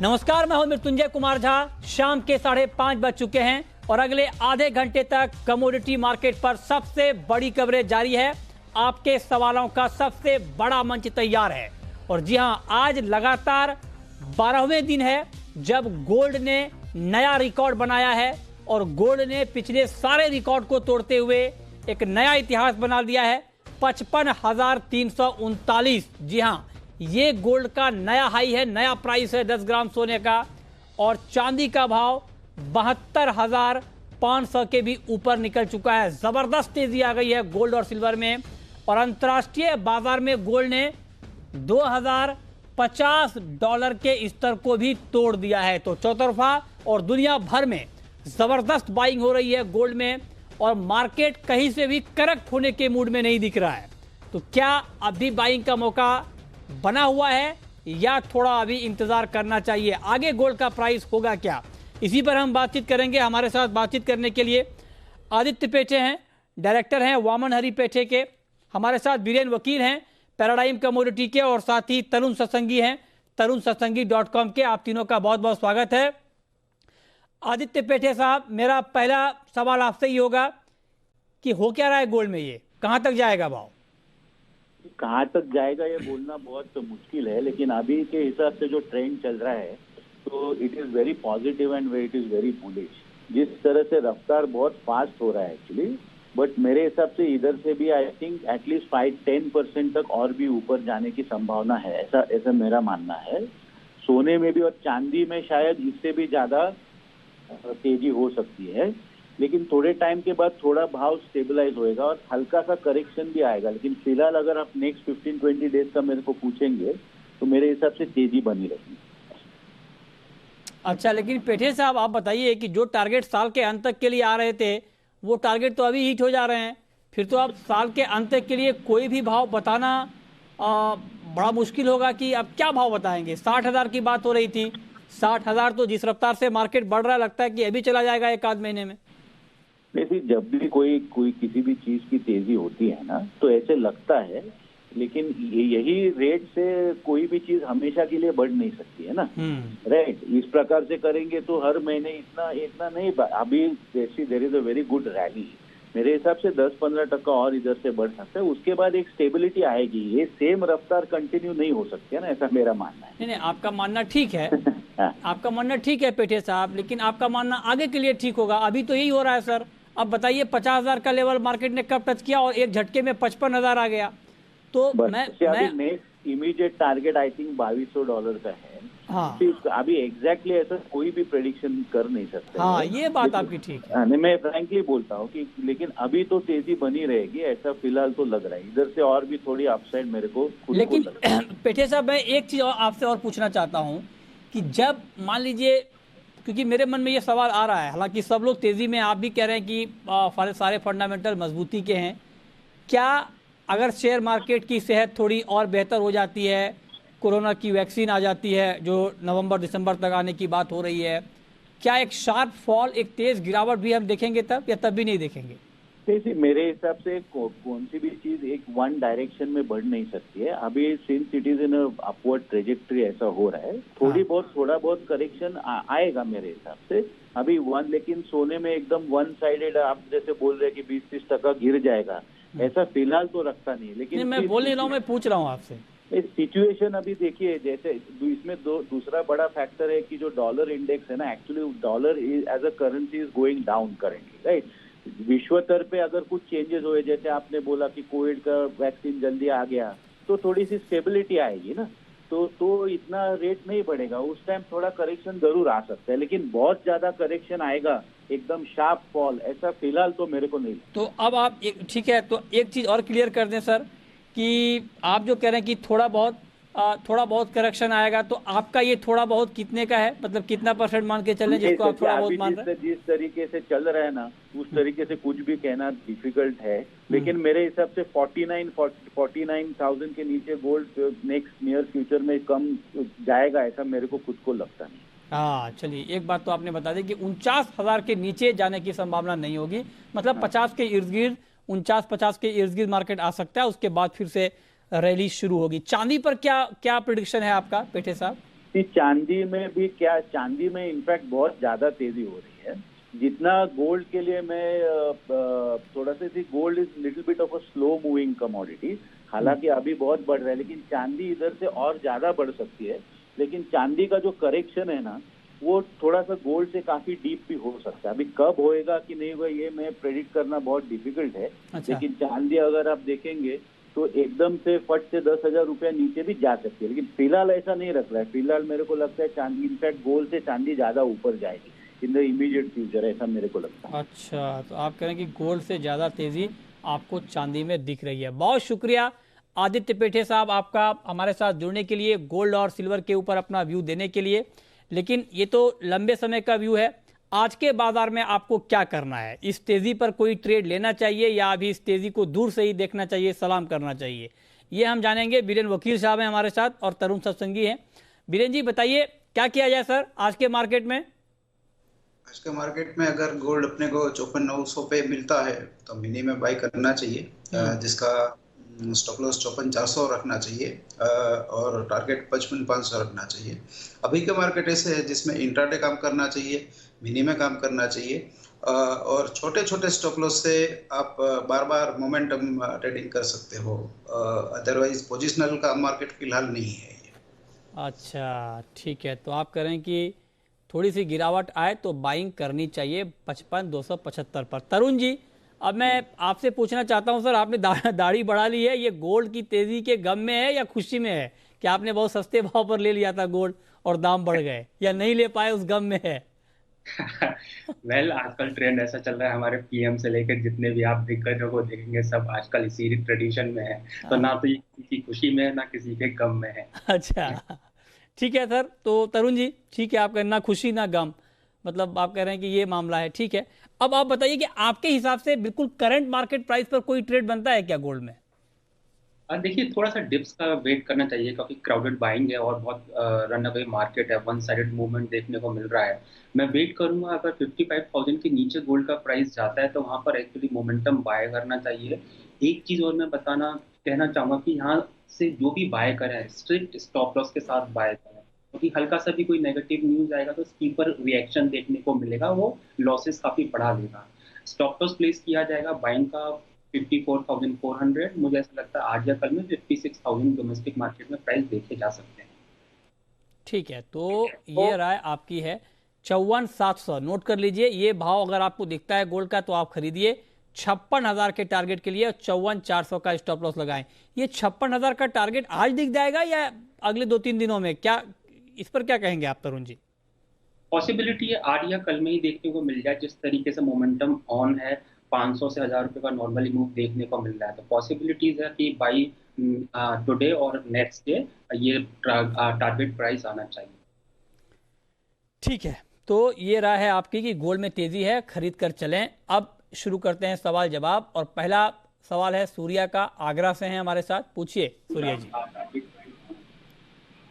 नमस्कार, मैं हूं मृत्युंजय कुमार झा। शाम के 5:30 बज चुके हैं और अगले आधे घंटे तक कमोडिटी मार्केट पर सबसे बड़ी कवरेज जारी है। आपके सवालों का सबसे बड़ा मंच तैयार है। और जी हां, आज लगातार 12वें दिन है जब गोल्ड ने नया रिकॉर्ड बनाया है और गोल्ड ने पिछले सारे रिकॉर्ड को तोड़ते हुए एक नया इतिहास बना दिया है। 55,339। जी हां, ये गोल्ड का नया हाई है, नया प्राइस है 10 ग्राम सोने का। और चांदी का भाव 72,500 के भी ऊपर निकल चुका है। जबरदस्त तेजी आ गई है गोल्ड और सिल्वर में। और अंतर्राष्ट्रीय बाजार में गोल्ड ने $2,050 के स्तर को भी तोड़ दिया है। तो चौतरफा और दुनिया भर में जबरदस्त बाइंग हो रही है गोल्ड में और मार्केट कहीं से भी करेक्ट होने के मूड में नहीं दिख रहा है। तो क्या अभी बाइंग का मौका बना हुआ है या थोड़ा अभी इंतजार करना चाहिए? आगे गोल्ड का प्राइस होगा क्या, इसी पर हम बातचीत करेंगे। हमारे साथ बातचीत करने के लिए आदित्य पेठे हैं, डायरेक्टर हैं वामन हरी पेठे के। हमारे साथ बीरेन वकील हैं पैराडाइम कमोडिटी के, और साथ ही तरुण सत्संगी हैं तरुणसत्संगी.com के। आप तीनों का बहुत बहुत स्वागत है। आदित्य पेठे साहब, मेरा पहला सवाल आपसे ही होगा कि हो क्या रहा है गोल्ड में, ये कहां तक जाएगा भाव? कहाँ तक जाएगा ये बोलना बहुत मुश्किल है, लेकिन अभी के हिसाब से जो ट्रेंड चल रहा है तो it is very positive and it is very bullish. जिस तरह से रफ्तार बहुत फास्ट हो रहा है एक्चुअली, बट मेरे हिसाब से इधर से भी आई थिंक एटलीस्ट 5-10% तक और भी ऊपर जाने की संभावना है, ऐसा मेरा मानना है। सोने में भी और चांदी में शायद इससे भी ज्यादा तेजी हो सकती है, लेकिन थोड़े टाइम के बाद थोड़ा भाव स्टेबलाइज होएगा और हल्का सा करेक्शन भी आएगा। लेकिन फिलहाल अगर आप नेक्स्ट 15-20 डेज का मेरे को पूछेंगे तो मेरे हिसाब से तेजी बनी रहेगी। अच्छा, लेकिन पेठे साहब आप बताइए कि जो टारगेट साल के अंत तक के लिए आ रहे थे वो टारगेट तो अभी हिट हो जा रहे हैं। फिर तो आप साल के अंत तक के लिए कोई भी भाव बताना बड़ा मुश्किल होगा कि अब क्या भाव बताएंगे। 60,000 की बात हो रही थी। 60,000 तो जिस रफ्तार से मार्केट बढ़ रहा है, लगता है कि अभी चला जाएगा एक आध महीने में। वैसे जब भी कोई किसी भी चीज की तेजी होती है ना तो ऐसे लगता है, लेकिन यही रेट से कोई भी चीज हमेशा के लिए बढ़ नहीं सकती है ना, राइट। इस प्रकार से करेंगे तो हर महीने इतना नहीं। अभी जैसी there is a very good rally, मेरे हिसाब से 10-15% और इधर से बढ़ सकता है। उसके बाद एक स्टेबिलिटी आएगी। ये सेम रफ्तार कंटिन्यू नहीं हो सकती है ना, ऐसा मेरा मानना है। नहीं, आपका मानना ठीक है। आपका मानना ठीक है पेठे साहब, लेकिन आपका मानना आगे के लिए ठीक होगा। अभी तो यही हो रहा है सर। अब बताइए, 50,000 का लेवल मार्केट ने कब टच किया और एक झटके में 55,000 आ गया। तो मैं next immediate target I think $2,200 का है। हाँ, अभी एग्जैक्टली ऐसा कोई भी प्रेडिक्शन कर नहीं सकते। हाँ, ये बात आपकी ठीक है। नहीं, मैं फ्रैंकली बोलता हूँ कि लेकिन अभी तो तेजी बनी रहेगी, ऐसा फिलहाल तो लग रहा है। इधर से और भी थोड़ी अपसाइड मेरे को खुद लेकिन को लग रहा है। पेठे साहब, मैं एक चीज आपसे और पूछना चाहता हूँ कि जब मान लीजिए, क्योंकि मेरे मन में ये सवाल आ रहा है, हालांकि सब लोग तेजी में, आप भी कह रहे हैं कि सारे फंडामेंटल मजबूती के हैं, क्या अगर शेयर मार्केट की सेहत थोड़ी और बेहतर हो जाती है, कोरोना की वैक्सीन आ जाती है जो नवंबर-दिसंबर तक आने की बात हो रही है, क्या एक शार्प फॉल, एक तेज गिरावट भी हम देखेंगे तब, या तब भी नहीं देखेंगे? जैसे मेरे हिसाब से कौन सी भी चीज एक वन डायरेक्शन में बढ़ नहीं सकती है। अभी since it is in upward trajectory ऐसा हो रहा है, थोड़ा बहुत करेक्शन आएगा मेरे हिसाब से अभी लेकिन सोने में एकदम वन साइडेड आप जैसे बोल रहे हैं कि 20-30% गिर जाएगा, ऐसा फिलहाल तो रखता नहीं। लेकिन मैं बोल नहीं रहा हूँ, मैं पूछ रहा हूँ आपसे। सिचुएशन अभी देखिए, जैसे इसमें दूसरा बड़ा फैक्टर है कि जो डॉलर इंडेक्स है ना, actually dollar as a currency is going down currently, right. विश्व स्तर पे अगर कुछ चेंजेस हुए, जैसे आपने बोला कि कोविड का वैक्सीन जल्दी आ गया, तो थोड़ी सी स्टेबिलिटी आएगी ना, तो इतना रेट नहीं बढ़ेगा। उस टाइम थोड़ा करेक्शन जरूर आ सकता है, लेकिन बहुत ज्यादा करेक्शन आएगा, एकदम शार्प फॉल, ऐसा फिलहाल तो मेरे को नहीं। तो अब आप ठीक है, तो एक चीज और क्लियर कर दें सर कि आप जो कह रहे हैं कि थोड़ा बहुत करेक्शन आएगा, तो आपका ये थोड़ा बहुत कितने का है, मतलब कितना % मान के चलें जिसको आप थोड़ा बहुत मान रहे हैं? जिस तरीके से चल रहा है ना, उस तरीके से कुछ भी कहना डिफिकल्ट है। लेकिन मेरे हिसाब से 49,000 के नीचे गोल्ड नेक्स्ट नियर फ्यूचर में कम जाएगा, ऐसा मेरे को खुद को लगता नहीं। हाँ, चलिए, एक बात तो आपने बता दी कि 49,000 के नीचे जाने की संभावना नहीं होगी, मतलब 50 के इर्द गिर्द, 49-50 के इर्द गिर्द मार्केट आ सकता है, उसके बाद फिर से रैली शुरू होगी। चांदी पर क्या प्रेडिक्शन है आपका पेठे साहब? चांदी में भी क्या, चांदी में इनफैक्ट बहुत ज्यादा तेजी हो रही है। जितना गोल्ड के लिए मैं थोड़ा सा थी, gold is little bit of a slow moving commodity, हालांकि अभी बहुत बढ़ रहा है, लेकिन चांदी इधर से और ज्यादा बढ़ सकती है। लेकिन चांदी का जो करेक्शन है ना, वो थोड़ा सा गोल्ड से काफी डीप भी हो सकता है। अभी कब होएगा कि नहीं होगा ये मैं प्रेडिक्ट करना बहुत डिफिकल्ट है। अच्छा। लेकिन चांदी अगर आप देखेंगे तो एकदम से फट से 10,000 रुपया नीचे भी जा सकती है, लेकिन फिलहाल ऐसा नहीं रख रहा है। फिलहाल मेरे को लगता है चांदी, इनफैक्ट गोल्ड से चांदी ज्यादा ऊपर जाएगी इन द इमीडिएट फ्यूचर, ऐसा मेरे को लगता है। अच्छा, तो आप कह रहे हैं कि गोल्ड से ज़्यादा तेज़ी आपको चांदी में दिख रही है। बहुत शुक्रिया आदित्य पेठे साहब आपका हमारे साथ जुड़ने के लिए, गोल्ड और सिल्वर के ऊपर अपना व्यू देने के लिए। लेकिन ये तो लंबे समय का व्यू है, आज के बाजार में आपको क्या करना है? इस तेज़ी पर कोई ट्रेड लेना चाहिए या अभी इस तेज़ी को दूर से ही देखना चाहिए, सलाम करना चाहिए? ये हम जानेंगे। बीरेन वकील साहब हैं हमारे साथ और तरुण सत्संगी हैं। बीरेन जी बताइए क्या किया जाए सर आज के मार्केट में? आज के मार्केट में अगर गोल्ड अपने को 54,900 पे मिलता है तो मिनी में बाई करना चाहिए, जिसका स्टॉप लॉस 54,400 रखना चाहिए और टारगेट 55,500 रखना चाहिए। अभी के मार्केट ऐसे है जिसमें इंट्राडे काम करना चाहिए, मिनी में काम करना चाहिए और छोटे छोटे स्टॉप लॉस से आप बार बार मोमेंटम ट्रेडिंग कर सकते हो। अदरवाइज पोजिशनल का मार्केट फिलहाल नहीं है। अच्छा ठीक है, तो आप कह रहे हैं कि थोड़ी सी गिरावट आए तो बाइंग करनी चाहिए 55,275 पर। तरुण जी अब मैं आपसे पूछना चाहता हूं सर, आपने दाढ़ी बढ़ा ली है, ये गोल्ड की तेजी के गम में है या खुशी में है कि आपने बहुत सस्ते भाव पर ले लिया था गोल्ड और दाम बढ़ गए, या नहीं ले पाए उस गम में है? वेल आजकल ट्रेंड ऐसा चल रहा है, हमारे पीएम से लेकर जितने भी आप दिग्गजों को देखेंगे सब आजकल इसी ट्रेडिशन में है। तो ना तो ये किसी की खुशी में है ना किसी के गम में है। अच्छा ठीक है सर, तो तरुण जी ठीक है, आप कह ना खुशी ना गम, मतलब आप कह रहे हैं कि ये मामला है। ठीक है, अब आप बताइए कि आपके हिसाब से बिल्कुल करंट मार्केट प्राइस पर कोई ट्रेड बनता है क्या गोल्ड में? देखिए थोड़ा सा डिप्स का वेट करना चाहिए क्योंकि क्राउडेड बाइंग है और बहुत रन अवे मार्केट है, वन साइडेड मूवमेंट देखने को मिल रहा है। मैं वेट करूंगा, अगर 55,000 के नीचे गोल्ड का प्राइस जाता है तो वहां पर एक्चुअली मोमेंटम बाय करना चाहिए। एक चीज और मैं कहना चाहूंगा कि यहाँ से जो भी बाय करें स्ट्रिक्ट स्टॉप लॉस के साथ बाय करें, क्योंकि हल्का सा भी कोई नेगेटिव न्यूज आएगा तो स्टीपर रिएक्शन देखने को मिलेगा, वो लॉसेस काफी बढ़ा देगा। स्टॉप लॉस प्लेस किया जाएगा बाइंग का 54,400। मुझे ऐसा लगता है आज या कल में 56,000 डोमेस्टिक मार्केट में प्राइस देखे जा सकते हैं। ठीक है, तो ये राय आपकी है। 54,700 नोट कर लीजिए, ये भाव अगर आपको दिखता है गोल्ड का तो आप खरीदिए। 56,000 के टारगेट के लिए 54,400 का स्टॉप लॉस लगाएं। ये 56,000 का टारगेट आज दिख जाएगा या अगले 2-3 दिनों में, क्या इस पर क्या कहेंगे आप तरुण जी? पॉसिबिलिटी है आज या कल में ही देखने को मिल जाए। जिस तरीके से मोमेंटम ऑन है, 500 से 1,000 रुपए का नॉर्मली मूव देखने को मिल रहा है, तो पॉसिबिलिटीज है कि बाई टुडे और नेक्स्ट डे ये टारगेट प्राइस आना चाहिए। ठीक है, तो ये राय है आपकी कि गोल्ड में तेजी है, खरीद कर चलें। अब शुरू करते हैं सवाल जवाब, और पहला सवाल है सूर्या का, आगरा से हैं हमारे साथ। पूछिए Surya ji.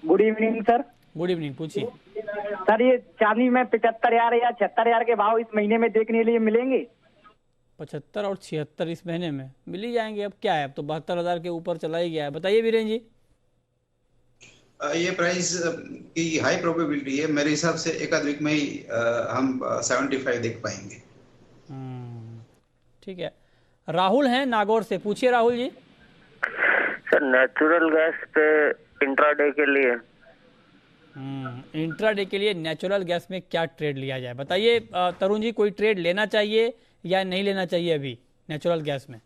Good evening sir. Good evening, पूछिए सर। ये चांदी में 75,000 या 76,000 के भाव इस महीने में देखने के लिए मिलेंगे? 75 और 76 इस महीने में मिल ही जाएंगे। अब क्या है, अब तो 72,000 के ऊपर चला ही गया है। बताइए वीरेन जी। ये प्राइस की हाई प्रोबेबिलिटी है, मेरे हिसाब से एक आध वीक में ही हम 75 देख पाएंगे। ठीक है, राहुल हैं नागौर से। पूछिए Rahul ji. Sir natural gas पे इंट्राडे के लिए इंट्राडे के लिए नेचुरल गैस में क्या ट्रेड लिया जाए? बताइए तरुण जी, कोई ट्रेड लेना चाहिए या नहीं लेना चाहिए अभी नेचुरल गैस में?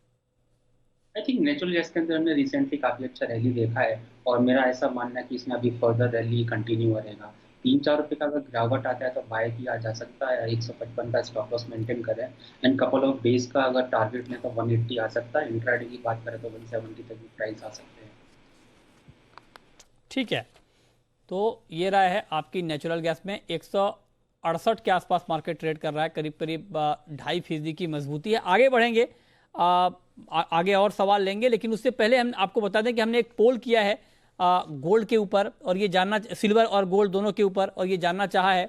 आई थिंक नेचुरल गैस के अंदर हमने रिसेंटली काफी अच्छा रैली देखा है और मेरा ऐसा मानना है कि इसमें अभी फर्दर रैली कंटिन्यू रहेगा। 3-4 रुपए का अगर गिरावट आता है तो बाय किया जा सकता है। 155 का स्टॉप लॉस मेंटेन करें एंड कपल ऑफ डेज का अगर टारगेट लें तो 180 आ सकता है। इंट्राडे की बात करें तो 170 तक भी प्राइस आ सकते हैं। ठीक है, तो ये राय है आपकी। नेचुरल गैस में 168 के आसपास मार्केट ट्रेड कर रहा है, करीब करीब 2.5% की मजबूती है। आगे बढ़ेंगे, आगे और सवाल लेंगे, लेकिन उससे पहले हम आपको बता दें कि हमने एक पोल किया है गोल्ड के ऊपर और ये जानना, सिल्वर और गोल्ड दोनों के ऊपर, और ये जानना चाहा है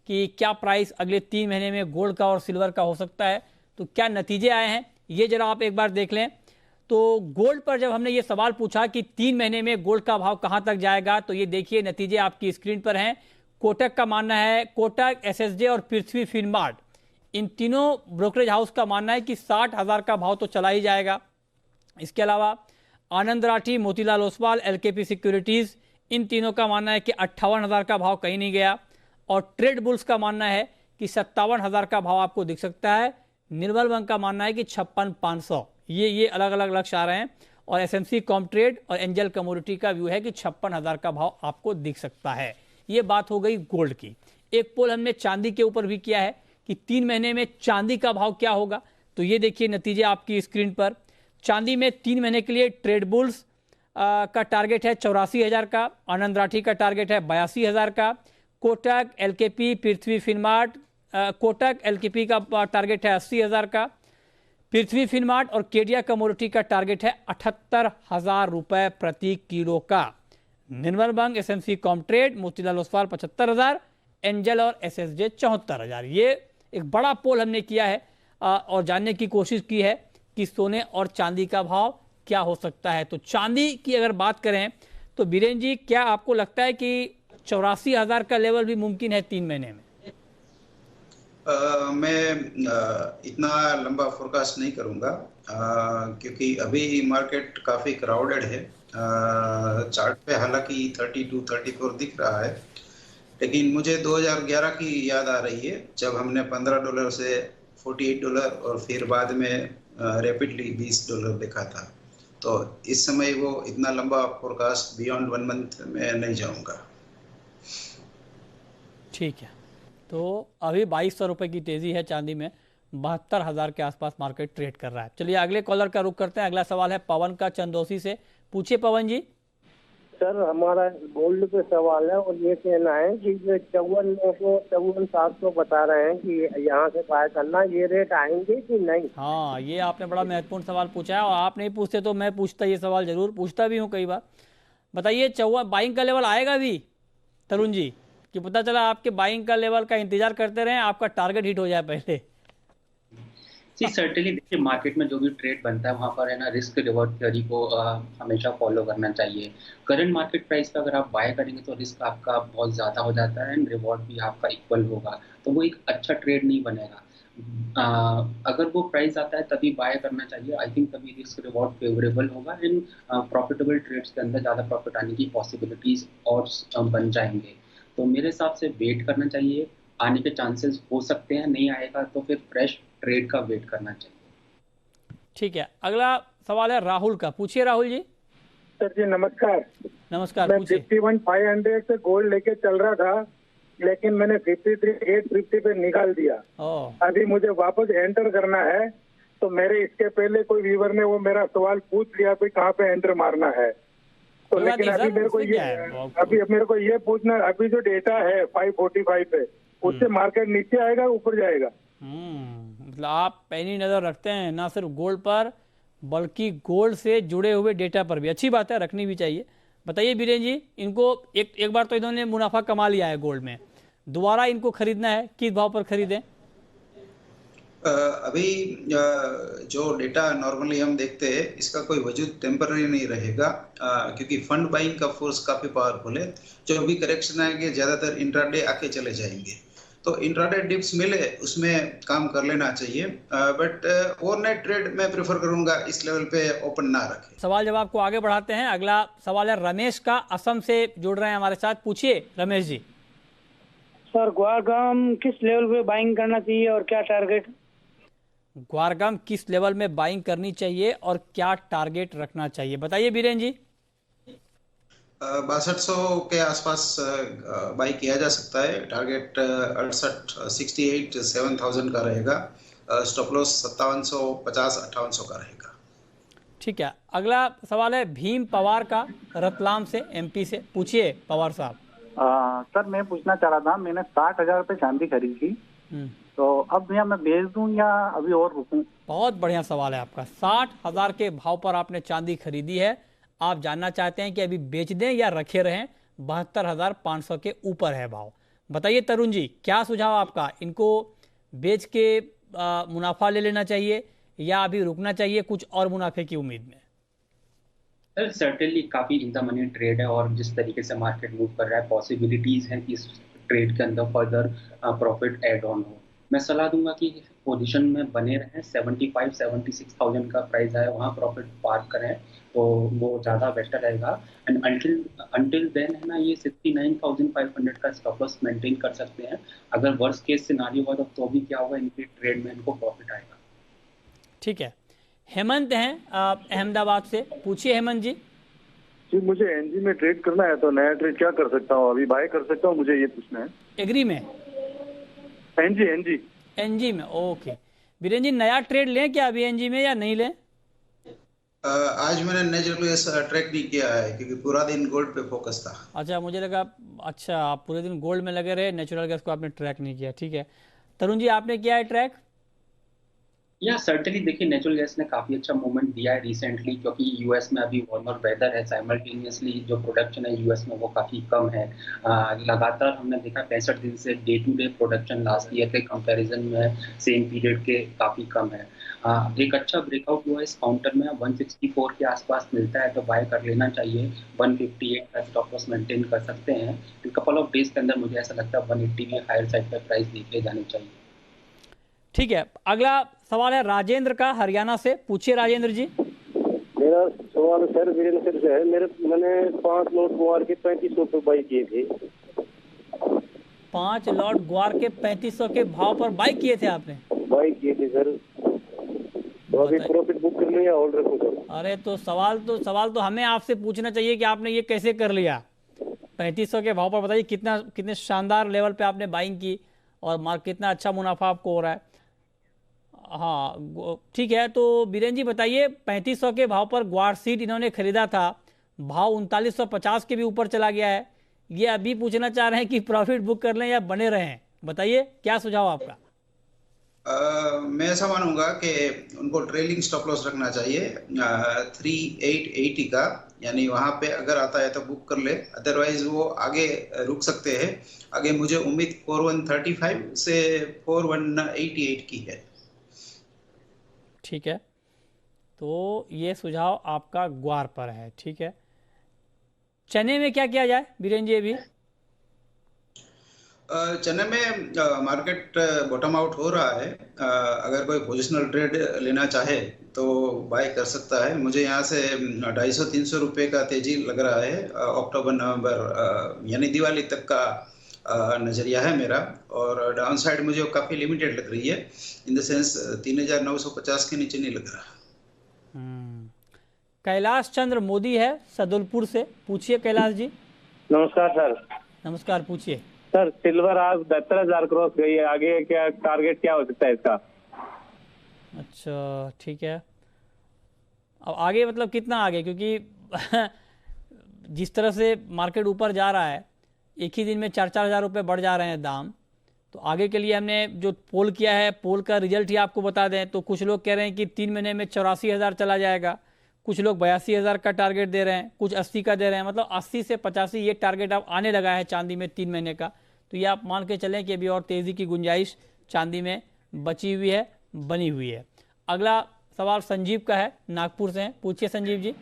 कि क्या प्राइस अगले 3 महीने में गोल्ड का और सिल्वर का हो सकता है। तो क्या नतीजे आए हैं ये जरा आप एक बार देख लें। तो गोल्ड पर जब हमने ये सवाल पूछा कि 3 महीने में गोल्ड का भाव कहां तक जाएगा, तो ये देखिए नतीजे आपकी स्क्रीन पर हैं। कोटक का मानना है, कोटक, एसएसजे और पृथ्वी फिनमार्ट, इन तीनों ब्रोकरेज हाउस का मानना है कि 60,000 का भाव तो चला ही जाएगा। इसके अलावा आनंद राठी, मोतीलाल ओसवाल, एलकेपी सिक्योरिटीज, इन तीनों का मानना है कि 58,000 का भाव कहीं नहीं गया। और ट्रेड बुल्स का मानना है कि 57,000 का भाव आपको दिख सकता है। निर्मल बैंक का मानना है कि 56,500। ये अलग अलग लक्ष्य आ रहे हैं। और एसएमसी कॉमट्रेड और एंजल कमोडिटी का व्यू है कि 56,000 का भाव आपको दिख सकता है। ये बात हो गई गोल्ड की। एक पोल हमने चांदी के ऊपर भी किया है कि 3 महीने में चांदी का भाव क्या होगा, तो ये देखिए नतीजे आपकी स्क्रीन पर। चांदी में 3 महीने के लिए ट्रेड बुल्स का टारगेट है 84,000 का, आनंद राठी का टारगेट है 82,000 का, कोटक, एलकेपी, पृथ्वी फिनमार्ट, कोटक एलकेपी का टारगेट है 80,000 का, पृथ्वी फिनमार्ट और केडिया कमोडिटी का टारगेट है 78,000 रुपए प्रति किलो का। Nirmal bank, SMC Comtrade, Motilal Oswal 75,000, Angel और एसएसजे 74,000। ये एक बड़ा पोल हमने किया है और जानने की कोशिश की है कि सोने और चांदी का भाव क्या हो सकता है। तो चांदी की अगर बात करें तो बीरेन जी, क्या आपको लगता है कि 84,000 का लेवल भी मुमकिन है 3 महीने में? मैं इतना लंबा फोरकास्ट नहीं करूंगा क्योंकि अभी मार्केट काफी क्राउडेड है। चार्ट पे हालांकि 32-34 दिख रहा है, लेकिन मुझे 2011 की याद आ रही है जब हमने $15 से $48 और फिर बाद में रैपिडली $20 देखा था। तो इस समय वो इतना लंबा फोरकास्ट बियॉन्ड 1 मंथ में नहीं जाऊंगा। ठीक है, तो अभी 2,200 रुपये की तेज़ी है चांदी में, 72,000 के आसपास मार्केट ट्रेड कर रहा है। चलिए अगले कॉलर का रुख करते हैं। अगला सवाल है पवन का, चंदोसी से। पूछिए पवन जी। सर हमारा गोल्ड पे सवाल है और ये कहना है कि ये 54,700 बता रहे हैं कि यहाँ से बाय करना, ये रेट आएंगे कि नहीं? हाँ, ये आपने बड़ा महत्वपूर्ण सवाल पूछा है और आप नहीं पूछते तो मैं पूछता, ये सवाल जरूर पूछता भी हूँ कई बार। बताइए, बाइंग का लेवल आएगा भी तरुण जी, कि पता चला आपके बाइंग का लेवल का इंतजार करते रहें, आपका टारगेट हिट हो जाए पहले? जी सर्टेनली, देखिए मार्केट में जो भी ट्रेड बनता है वहाँ पर है ना, रिस्क रिवॉर्ड थ्योरी को हमेशा फॉलो करना चाहिए। करंट मार्केट प्राइस पे अगर आप बाय करेंगे तो रिस्क आपका बहुत ज़्यादा हो जाता है एंड रिवॉर्ड भी आपका इक्वल होगा, तो वो एक अच्छा ट्रेड नहीं बनेगा। अगर वो प्राइस आता है तभी बाय करना चाहिए। आई थिंक तभी रिस्क रिवॉर्ड फेवरेबल होगा एंड प्रॉफिटेबल ट्रेड्स के अंदर ज़्यादा प्रॉफिट आने की पॉसिबिलिटीज और बन जाएंगे। तो मेरे हिसाब से वेट करना चाहिए, आने के चांसेस हो सकते हैं, नहीं आएगा तो फिर फ्रेश ट्रेड का वेट करना चाहिए। ठीक है, अगला सवाल है राहुल का। पूछिए राहुल जी। सर जी नमस्कार। नमस्कार, मैं पूछिए। 51,500 से गोल्ड लेके चल रहा था, लेकिन मैंने 53,850 पे निकाल दिया। अभी मुझे वापस एंटर करना है, तो मेरे इसके पहले कोई व्यूवर ने वो मेरा सवाल पूछ लिया कि कहाँ पे एंटर मारना है। तो लेकिन अभी मेरे को ये पूछना, अभी जो डेटा है 545 पे, उससे मार्केट नीचे आएगा ऊपर जाएगा? मतलब आप पैनी नजर रखते हैं ना सिर्फ गोल्ड पर बल्कि गोल्ड से जुड़े हुए डेटा पर भी। अच्छी बात है, रखनी भी चाहिए। बताइए बीरेन जी, इनको एक बार तो इन्होंने मुनाफा कमा लिया है गोल्ड में, दोबारा इनको खरीदना है, किस भाव पर खरीदें? अभी जो डेटा नॉर्मली हम देखते हैं इसका कोई वजूद टेम्पररी नहीं रहेगा क्योंकि फंड बाइंग का फोर्स काफी पावरफुल है। जो भी करेक्शन आएंगे ज्यादातर इंट्राडे आके चले जाएंगे, तो इंट्राडे डिप्स मिले उसमें काम कर लेना चाहिए, बट ओवरनाइट ट्रेड मैं प्रेफर करूंगा इस लेवल पे ओपन ना रखें। सवाल जवाब को आगे बढ़ाते हैं। अगला सवाल है रमेश का, असम से जुड़ रहे हैं हमारे साथ। पूछिए रमेश जी। सर ग्वारगाम किस लेवल पे बाइंग करना चाहिए और क्या टारगेट? ग्वारगाम किस लेवल में बाइंग करनी चाहिए और क्या टारगेट रखना चाहिए, बताइए बीरेन जी। 6200 के आसपास बाई किया जा सकता है। टारगेट 68,7,000 का रहेगा। स्टॉप लॉस 5750-5800 का रहेगा। ठीक है, अगला सवाल है भीम पवार का, रतलाम से, एमपी से। पूछिए पवार साहब। सर मैं पूछना चाह रहा था, मैंने 60,000 पे चांदी खरीदी थी, तो अब भैया मैं बेच दूं या अभी और रुकूं? बहुत बढ़िया सवाल है आपका। 60,000 के भाव पर आपने चांदी खरीदी है, आप जानना चाहते हैं कि अभी बेच दें या रखे रहें। 72,500 के ऊपर है भाव। बताइए तरुण जी, क्या सुझाव आपका? इनको बेच के मुनाफा ले लेना चाहिए या अभी रुकना चाहिए कुछ और मुनाफे की उम्मीद में? सर सर्टेनली काफी इन द मनी ट्रेड है और जिस तरीके से मार्केट मूव कर रहा है पॉसिबिलिटीज हैं कि इस ट्रेड के अंदर फर्दर प्रॉफिट ऐड ऑन हो। मैं सलाह दूंगा कि पोजीशन में बने रहें, 75-76,000 का प्राइस है वहाँ प्रॉफिट पार्क करें तो वो ज़्यादा बेटर रहेगा। एंड अंटिल देन है ना, ये 69,500 का स्टॉप लॉस मेंटेन कर सकते हैं। अगर वर्स्ट केस सिनारियो हुआ तो भी क्या होगा, इनकी ट्रेड में इनको प्रॉफिट आएगा। ठीक है, हेमंत हैं अहमदाबाद से, पूछिए हेमंत जी। जी मुझे एनजी में ट्रेड करना है तो नया ट्रेड क्या कर सकता हूँ, अभी बाय कर सकता हूँ, मुझे ये पूछना है। एग्री में? एनजी में, ओके। बीरेन जी नया ट्रेड लें क्या अभी एनजी में या नहीं लें? आज मैंने नेचुरल गैस ट्रैक नहीं किया है क्योंकि पूरा दिन गोल्ड पे फोकस था। अच्छा, मुझे लगा अच्छा आप पूरे दिन गोल्ड में लगे रहे, नेचुरल गैस को आपने ट्रैक नहीं किया। ठीक है, तरुण जी आपने किया है ट्रैक? या सर्टेनली देखिए नेचुरल गैस ने काफी अच्छा मूवमेंट दिया है रिसेंटली, क्योंकि यूएस में अभी वार्मर वेदर है, साइमल्टेनियसली जो प्रोडक्शन है यूएस में वो काफी कम है। लगातार हमने देखा 65 दिन से day to day production last year के कंपैरिजन में सेम पीरियड के काफी कम है। एक अच्छा ब्रेकआउट हुआ इस काउंटर में 164 के आसपास मिलता है तो बाय कर लेना चाहिए। 158 का स्टॉप लॉस मेंटेन कर सकते हैं। कपल ऑफ डेज के अंदर मुझे ऐसा लगता है 180 के हायर साइड पर प्राइस देखे जाने चाहिए। ठीक है, अगला सवाल है राजेंद्र का, हरियाणा से, पूछिए राजेंद्र जी। मेरा सवाल सर वीरेंद्र सर से है। मैंने 5 लॉट ग्वार के 3500 पे बाई किए थे। 5 लॉट ग्वार के 3500 के भाव पर बाई किए थे आपने? बाई किए थे सर, तो अभी प्रॉफिट बुक कर लिया, होल्ड रखूं सर? अरे तो सवाल तो हमें आपसे पूछना चाहिए कि आपने ये कैसे कर लिया। 3500 के भाव पर बताइए कितने शानदार लेवल पे आपने बाइंग की और कितना अच्छा मुनाफा आपको हो रहा है। हाँ ठीक है, तो बीरेन जी बताइए 3500 के भाव पर ग्वार सीड इन्होंने खरीदा था, भाव 3950 के भी ऊपर चला गया है। ये अभी पूछना चाह रहे हैं कि प्रॉफिट बुक कर लें या बने रहें, बताइए क्या सुझाव आपका? मैं ऐसा मानूंगा कि उनको ट्रेलिंग स्टॉप लॉस रखना चाहिए 3880 का, यानी वहां पे अगर आता है तो बुक कर ले, अदरवाइज वो आगे रुक सकते हैं। आगे मुझे उम्मीद 4135 से 4188 की है। ठीक है, तो ये सुझाव आपका ग्वार पर है। ठीक है, चने में क्या किया जाए बीरेन जी? अभी चने में मार्केट बॉटम आउट हो रहा है। अगर कोई पोजिशनल ट्रेड लेना चाहे तो बाय कर सकता है। मुझे यहाँ से 250-300 रुपये का तेजी लग रहा है। अक्टूबर नवंबर यानी दिवाली तक का नजरिया है मेरा, और डाउन साइड मुझे काफ़ी लिमिटेड लग रही है, इन द सेंस 3950 के नीचे नहीं लग रहा। कैलाश चंद्र मोदी है सदुलपुर से, पूछिए कैलाश जी। नमस्कार सर। नमस्कार, पूछिए सर। सिल्वर आज 72,000 क्रॉस गई है, आगे क्या टारगेट क्या हो सकता है इसका? अच्छा ठीक है, अब आगे मतलब कितना आगे, क्योंकि जिस तरह से मार्केट ऊपर जा रहा है, एक ही दिन में 4-4 हज़ार रुपये बढ़ जा रहे हैं दाम, तो आगे के लिए हमने जो पोल किया है, पोल का रिजल्ट ही आपको बता दें तो कुछ लोग कह रहे हैं कि 3 महीने में 84,000 चला जाएगा, कुछ लोग 82,000 का टारगेट दे रहे हैं, कुछ 80 का दे रहे हैं, मतलब 80 से 85 ये टारगेट अब आने लगा है चांदी में 3 महीने का। तो ये आप मान के चलें कि अभी और तेज़ी की गुंजाइश चांदी में बची हुई है, बनी हुई है। अगला सवाल संजीव का है, नागपुर से हैं, पूछिए संजीव जी।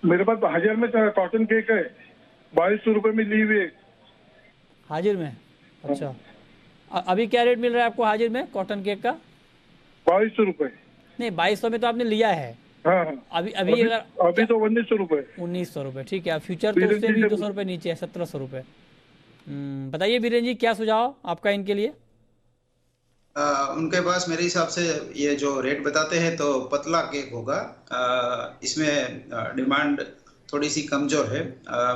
मेरे पास हाजिर में कॉटन केक है, 2200 रुपये में ली हुई है। हाजिर में? अच्छा, अभी क्या रेट मिल रहा है आपको हाजिर में कॉटन केक का? 2200 रुपये। नहीं, 2200 में तो आपने लिया है। हाँ। अभी तो 1900 रुपये। 1900 रुपये, ठीक है। फ्यूचर तो उससे भी 200 रुपये नीचे है, 1700 रुपये। बताइए बीरेन जी क्या सुझाव आपका इनके लिए? उनके पास मेरे हिसाब से ये जो रेट बताते हैं तो पतला केक होगा। इसमें डिमांड थोड़ी सी कमजोर है।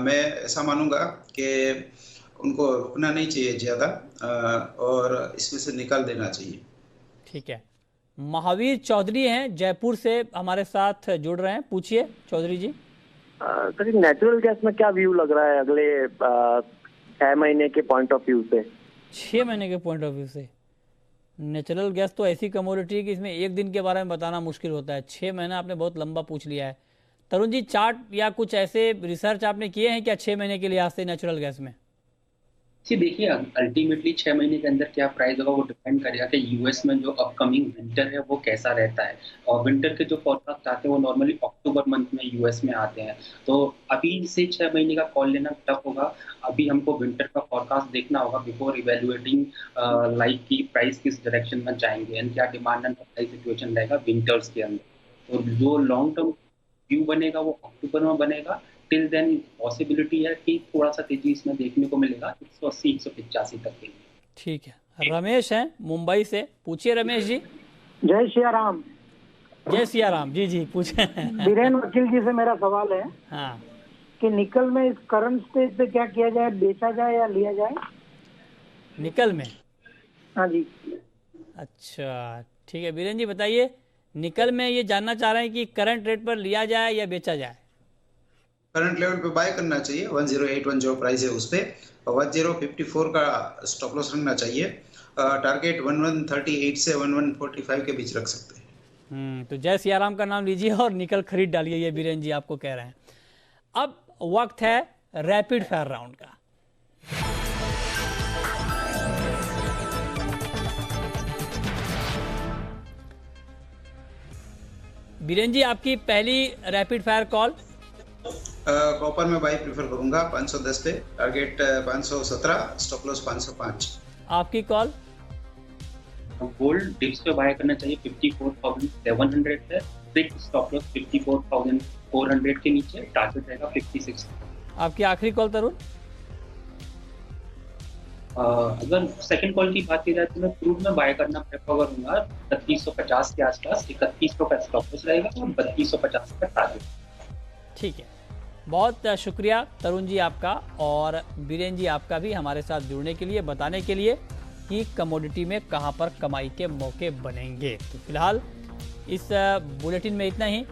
मैं ऐसा मानूंगा कि उनको रुकना नहीं चाहिए ज़्यादा और इसमें से निकाल देना चाहिए। ठीक है, महावीर चौधरी हैं जयपुर से हमारे साथ जुड़ रहे हैं, पूछिए चौधरी जी। सर नेचुरल गैस में क्या व्यू लग रहा है अगले 6 महीने के पॉइंट ऑफ व्यू से? 6 महीने के पॉइंट ऑफ व्यू से नेचुरल गैस तो ऐसी कमोडिटी है कि इसमें एक दिन के बारे में बताना मुश्किल होता है। 6 महीना आपने बहुत लंबा पूछ लिया है। तरुण जी चार्ट या कुछ ऐसे रिसर्च आपने किए हैं क्या 6 महीने के लिहाज से नेचुरल गैस में? जी देखिए, अल्टीमेटली 6 महीने के अंदर क्या प्राइस होगा वो डिपेंड करेगा कि यूएस में जो अपकमिंग विंटर है वो कैसा रहता है। और विंटर के जो फोरकास्ट आते हैं वो नॉर्मली अक्टूबर मंथ में यूएस में आते हैं। तो अभी से 6 महीने का कॉल लेना टफ होगा। अभी हमको विंटर का फोरकास्ट देखना होगा बिफोर इवेल्युएटिंग लाइक की प्राइस किस डायरेक्शन में जाएंगे एंड क्या डिमांड एंड सप्लाई सिचुएशन रहेगा विंटर्स के अंदर। तो जो लॉन्ग टर्म व्यू बनेगा वो अक्टूबर में बनेगा। टिल देन पॉसिबिलिटी है कि थोड़ा सा तेजी इसमें देखने को मिलेगा 180-185 तक के लिए। ठीक है, रमेश हैं मुंबई से, पूछिए रमेश जी। जय सिया राम। जय सिया राम जी, जी पूछे। बीरेन वकील जी से मेरा सवाल है हाँ कि निकल में इस करंट स्टेज पे क्या किया जाए, बेचा जाए या लिया जाए? निकल में? हाँ जी। अच्छा ठीक है, बीरेन जी बताइए, निकल में ये जानना चाह रहे हैं कि करंट रेट पर लिया जाए या बेचा जाए? करंट लेवल पे बाय करना चाहिए, 1081 जो प्राइस है उस पे, 1054 का स्टॉप लॉस रखना चाहिए। टारगेट 1138 से 1145 के बीच रख सकते हैं। तो जय सियाराम का नाम लीजिए और निकल खरीद डालिए, ये बीरेन जी आपको कह रहे हैं। अब वक्त है रैपिड फायर राउंड का। बीरेन जी आपकी पहली रैपिड फायर कॉल। कॉपर में बाई प्रीफर करूंगा 510 पे, टारगेट 517, स्टॉप लॉस 505। आपकी कॉल? गोल्ड डिप्स पे बाय करना चाहिए 54,700 पे, फिक्स स्टॉप लॉस 54,400 के नीचे, टारगेट रहेगा 56। आपकी आखिरी कॉल तरुण? अगर सेकंड कॉल की बात की जाए तो मैं क्रूड में बाय करना प्रेफर करूंगा 3350 के आसपास, 3100 का स्टॉप लॉस रहेगा और 3250 का टारगेट। ठीक है, बहुत शुक्रिया तरुण जी आपका और बीरेन जी आपका भी हमारे साथ जुड़ने के लिए, बताने के लिए कि कमोडिटी में कहां पर कमाई के मौके बनेंगे। तो फिलहाल इस बुलेटिन में इतना ही।